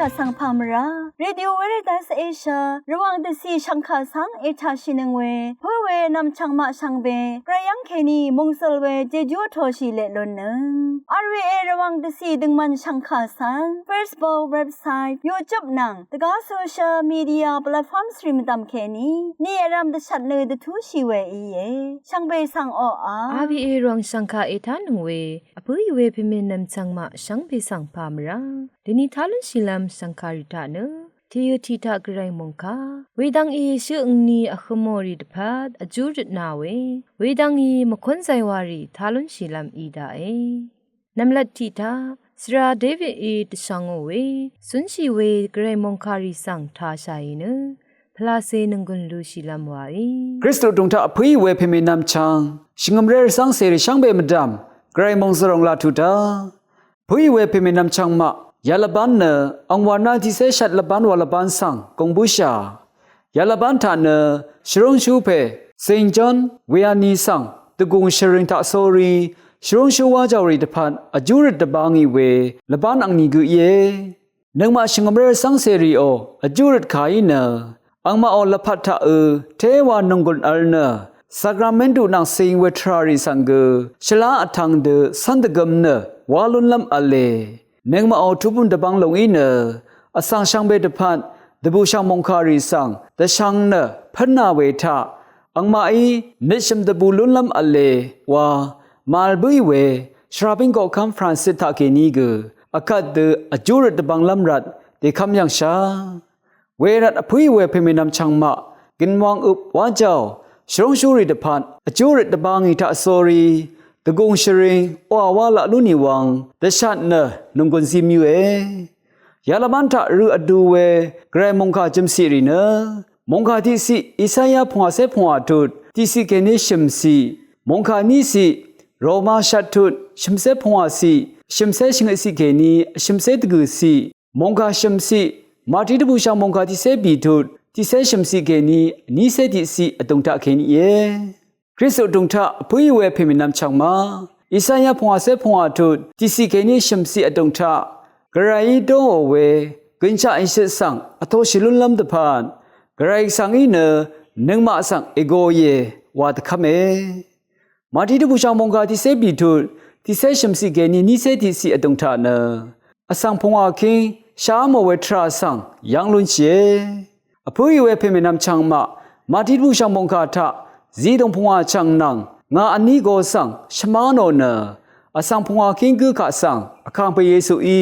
กะสังพามราเรดิโอเวเรตัสเอเชียระวังเดซีชังคาสังเอชาชินึงเวเพื่อเวนำชังมาชังเบกระยังเคนีมงสลเวเจจูโทชิเลลนนึงอาร์วีเอระวังเดซีดึงมันชังคาสัง Facebook เว็บไซต์ YouTube นังตะกาโซเชียลมีเดียแพลตฟอร์มสตรีมตามเคนีนี่รำเดชัดเลยเดทูชีเวอีเยชังเบสังออาร์วีเอรองชังคาเอทานุเวอเพื่อเวพิเมนำชังมาชังเบสังพามราเดนิทาลุชิลัมสังคาริตาเนทียทีตากรายมงคาเวดังอีชื่อนีอขโมริดพัดอจูริตนาเวดังอีมคนใจวารีทาลุชิลัมอีดาเอนำลัดทีตาสราเดวิดอีตชังเวสุนชีเวกรายมงคาริสังทาชายเนพลาเซนึงกุนลูชิลัมวาคริสต์ตรงท่าพุยเวพิเมนำชังชิงมเรสังเสริชังเบมดามกรายมงสรงลาทุตาพุยเวพิเมนำชังมายาลบันเนอังวานาที่เสชัดลบันวาลบันสังกงบุชายาลบันทานเนชรงชูเพเซนจอนเวียนีสังตะกุงชริงตะโซรีชรงชูวาจารีตพันอจูริตบางีเวลบันอังนีกุเยนึงมาชิงมเรสังเสริโออจูริตขายเนอังมาอลพัทธะเทวานงกุลอัลเนสักราเมนตุนังสิงเวทราริสังเกชลาอัทังเดสันตะกัมเนวาลุนลัมอเลนึงมาเอาทุบุนตะบังลงอีเนอสังช่างเบตพันดบูช่างมงคาริสังแต่ช่างเนพันนาเวทะอังมาอีนิชมดบูลุนลัมอเลวามาลบุยเวชราบิงก็คัมฟรานซิตาเกนีกอคัดเดอจูรตะบังลัมรัดเดคัมยังชาเวรัดอภุยเวเพมินำชังมะกินวางอุบวาเจ้าชรงชูริตพันอจูริตบางอิทาโซรีตะกุงชริงโอวาละลุนิวังตะชัดเนนุงกุนซิมิเวยาลบันทะรุอดูเวกรมงคาจิมสิริเนมงคาที่สิอิสายาพงเสพงตุดที่สิเกนิชิมสิมงคานี้สิโรมาชัดตุดชิมเสพงสิชิมเสชิงสิเกนีชิมเสตกุสิมงคาชิมสิมาที่ตบูชามงคาที่เสบีทุดที่เสชิมสิเกนีนี้เสติสิอตุงตะเกนีเยคริสต์ตุงตะพุยเวพิมินำชังมาอิสายาพงเสพงทุดที่สิเกนีชิมสิอตุงตะกระไรโดเวกินชาอิสิสังอโตชิลุนลัมตะพานกระไรสังอีเนนึงมาสังเอโกเยวาตะคเมมาที่ตบูชามงคาที่เสบีทุดที่เสชิมสิเกนีนี้เสติสิอตุงตะเนอสังพงอาคิงชาโมเวทราสังยังลุนเชอพุยเวเพมินำชังมาที่บูชามงคาทะจีดงพงอาชังนังงาอันนี้โกสังชมาโนเนอสังพงอาคิงกุกะสังอคังเปเยซูอี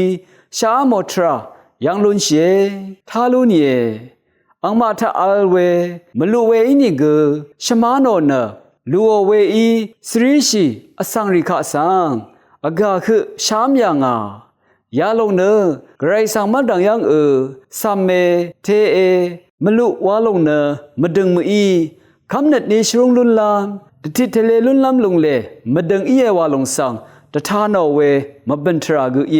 ชาโมทรายังลุนเชทาลุนเยอังมาทะอัลเวมลุเวอินิกชมาโนเนลูโอเวอีสริชีอสังริคะสังอากาคือชามยังายาลงเนกไรสังมัดดังยังสัมเมเทเอมลุวาลงเนมดึงมืออีคำนัดนี้ชรุงลุนลามติทะเลลุนลามลงเลมดึงอีเอวาลงสังตะทานอเวมบันทรากุเย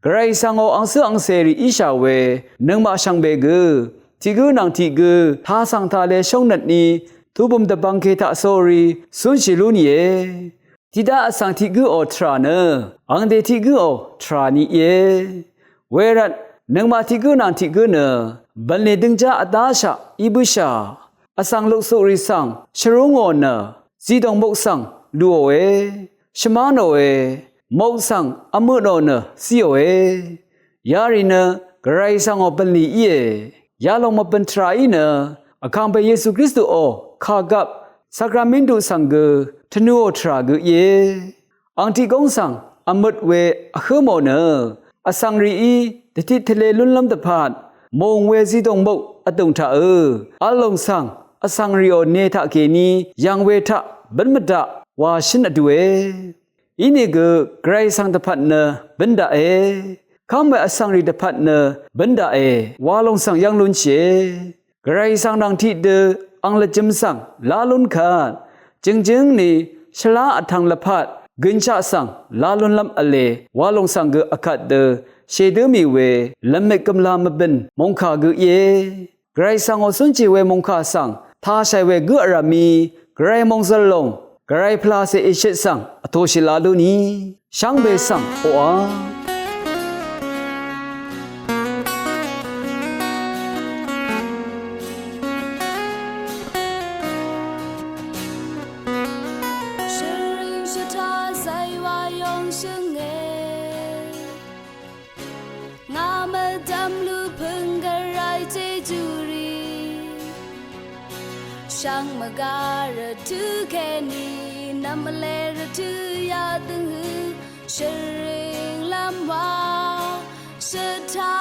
กไรสังโออังเสอังเสรีอิชาเวนึงมาชังเบกุทิกุนังทิกุทาสังทาเลชงนัดนี้ทุบุมตะบังเคทะโซรีสุนชิลุนเยทิดาสังทิกุโอทราเนอังเดทิกุโอทรานีเยเวรัดนึงมาทิกุนังทิกุเนบันเลดึงจาอตาชาอิบุชาอสังลุสุริสังชรุงโอเนจีดงบกสังลูโอเอชมาโนเอมกสังอมุโนเนซีโอเอยาริเนกไรสังโอบันลีเอยาลงมาเป็นทราอีเนอคังเปเยซูคริสต์โอคากับสักราเมนตุสังเกทนูโอทรากุเยอังติกงสังอมุดเวอคือโมเนอสังรีอีเดติทะเลลุนลัมตะพาดมงเวซีตงบกอตุงทะอัลลงสังอสังรีโอเนทะเกนียังเวทะบันมดะวาชินอดเวอินิกไกรสังตะพัดเนบันดาคำว่าอสังรีตะพัดเนบันดาวาลงสังยังลุนเชไกรสังดังที่เดอังละจิมสังลาลุนคาจึงนี่ชลาอัทังละพัดกินชาสังลาลุนลำอเลวาลงสังเกอคัดเดเชเดมีเวลำเมกำลามบินมงคากุเยไกรสังอสุนจิเวมงคาสังทาชัยเวกุอารามีไกรมงซลงไกรพลาเซอิชิสังอโตชิลาลุนีช่างเบสังโออา มาดำลูพึงกระไรเจจูรีช่างมาการะทุแค่นี้นำมาเลระทุยาตึงหือเชริงลำว่าสถา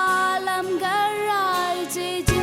ลำกระไรเจจู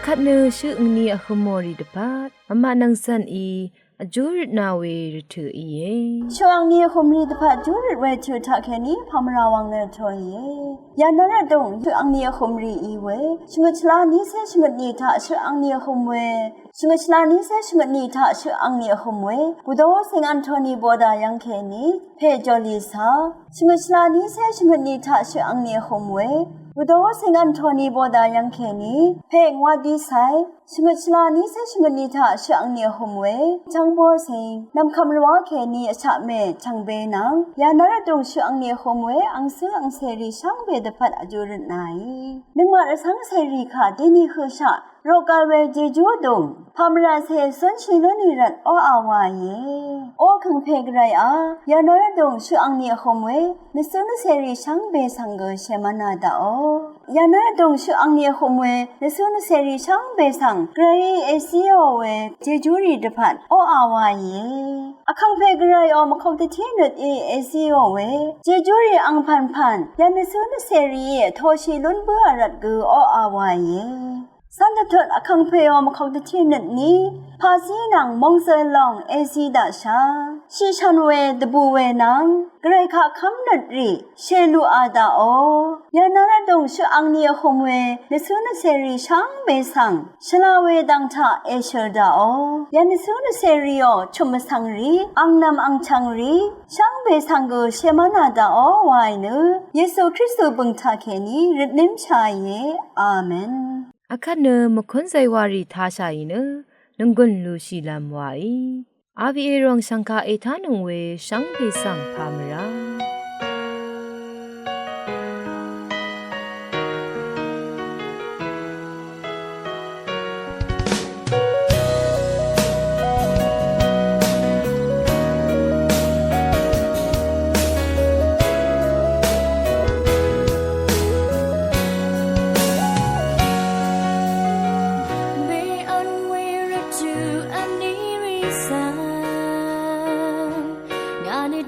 คัดเนชื่อนี้อขโมรีดบัดมะนังสันอีอจูรินาเวรถืออีเย ช่วงนี้คมรีตะพะจูริเวทูทักแค่นี้พามราวังเนทอยเยยานระดงช่วงนี้คมรีอีเวชงชลานี้เสชงนี้ทะช่วงนี้คมเวชงชลานี้เสชงนี้ทะช่วงนี้คมเวบุโดเซงอันโทนีบอดายังแค่นี้เพจอลิซาชงชลานี้เสชงนี้ทะช่วงนี้คมเวบุโดเซงอันโทนีบอดายังแค่นี้เพงวาดีไซชงชลานี้เสชงนี้ทะช่วงนี้คมเวจังโบเซนำคำรัวแค่นี้ชะเมชังเบนังยานระดงช่วงนี้คมเวอังซื้ออังเสรีช่างเบดพัดอจุรนายนึกว่าสังเสรีค่ะที่นี่คือชะ โรกาเวเจจูดงพามราเซสวนชิลนิรัตออาวาเยโอคังเพกไรอายานอยดงชูอังเนียคมเวนสุนเสรีชังเบสังเกเชมานาดาโอยานอยดงชูอังเนียคมเวนสุนเสรีชังเบสังไกรเอซีโอเวเจจูรีดพัดออาวาเยอคังเพกไรอมคงตะเทนดเอซีโอเวเจจูรีอังพันยานสุนเสรีโทชิลุนเบอรัดกือออาวาเยสันจะถดอคังเพอมคงตะเทนดนี้ภาษีนังมงเซลองเอซีดาชาชิชันเวดบูเวนังไกรคาคำนัดรีเชลูอาดาโอยานาระดงชูอังเนียคงเวในสุนเสรีชังเบสังชลาเวดังทาเอเชอร์ดาโอยาในสุนเสรีโอชุมสังรีอังนำอังชังรีชังเบสังเกเชมานาดาโอวายเนเยซูคริสต์บุงทาเคนีริดนิมชายเยอาเมนအခက်နမခွန်းဆိုင်ဝါရီထားရှာရင်နငွန်းလူရှိလမ်ဝါဤအာဗီအေရောင်ရှန်ခါအေထာနုံဝေရှန်ပေဆန်ဖာမရာ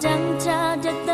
จังชาจะ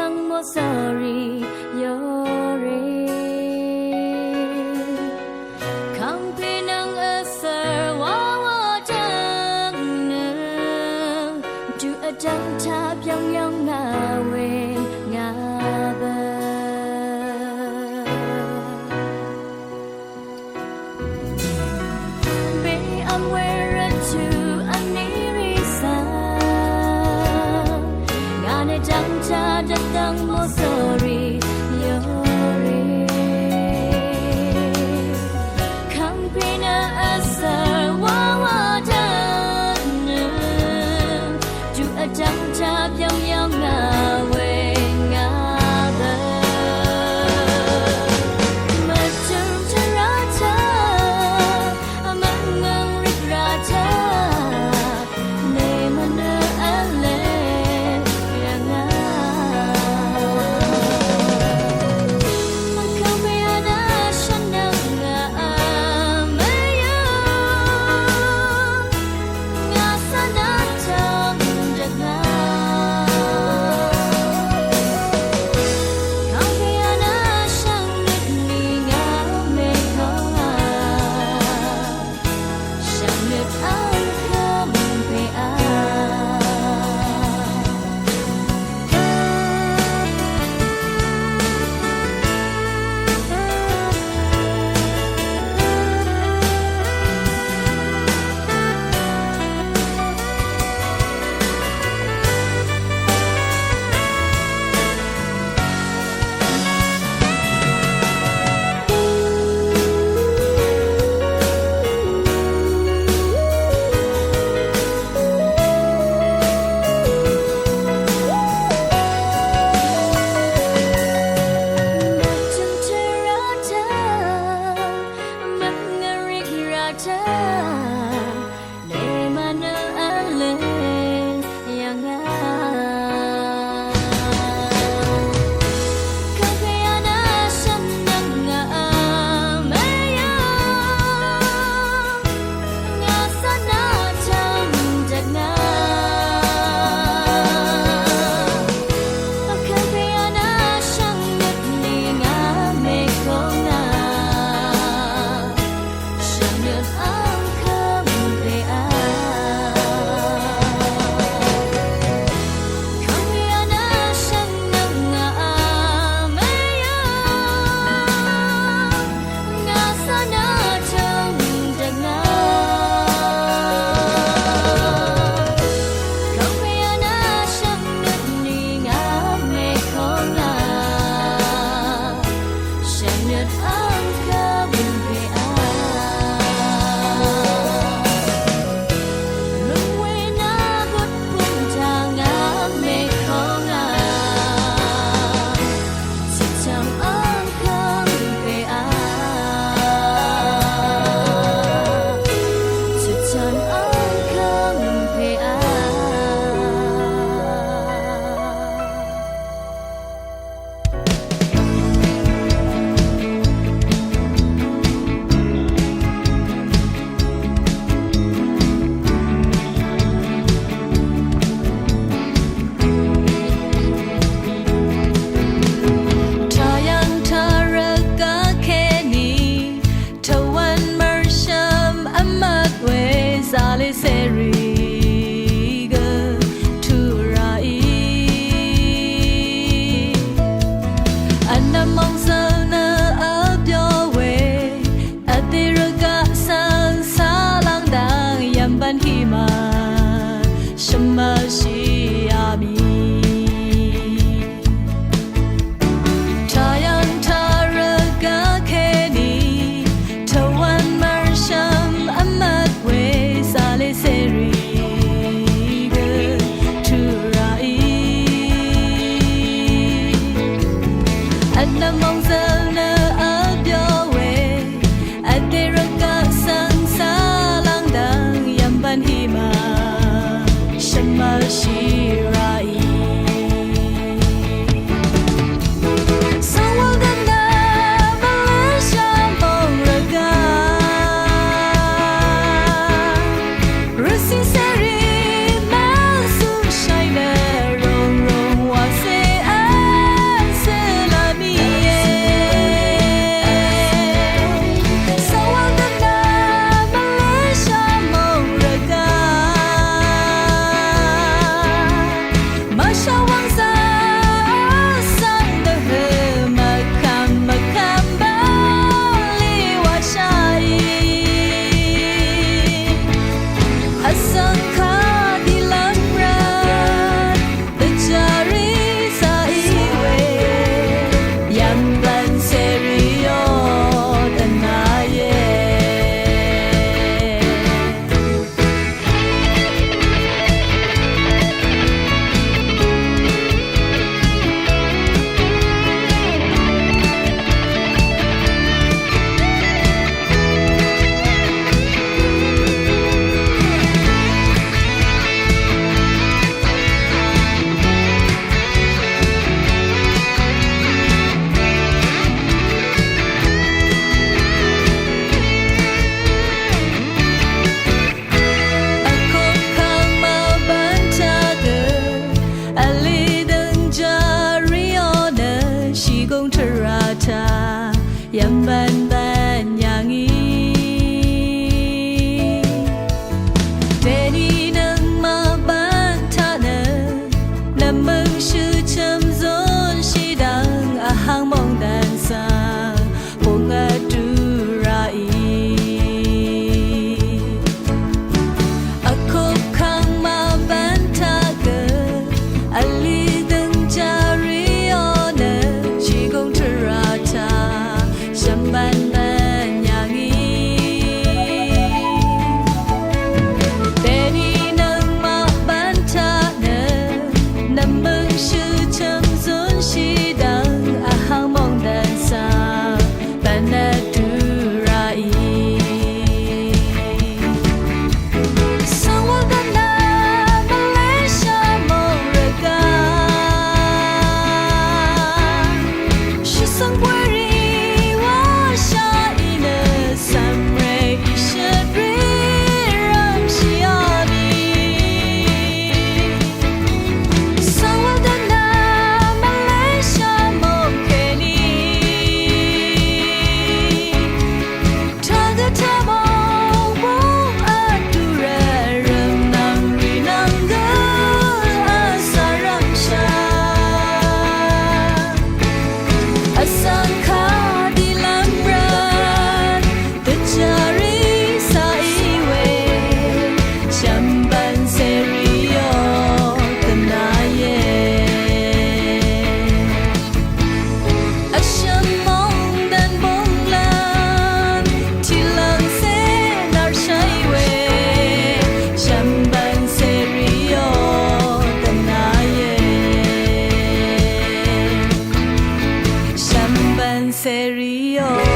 serio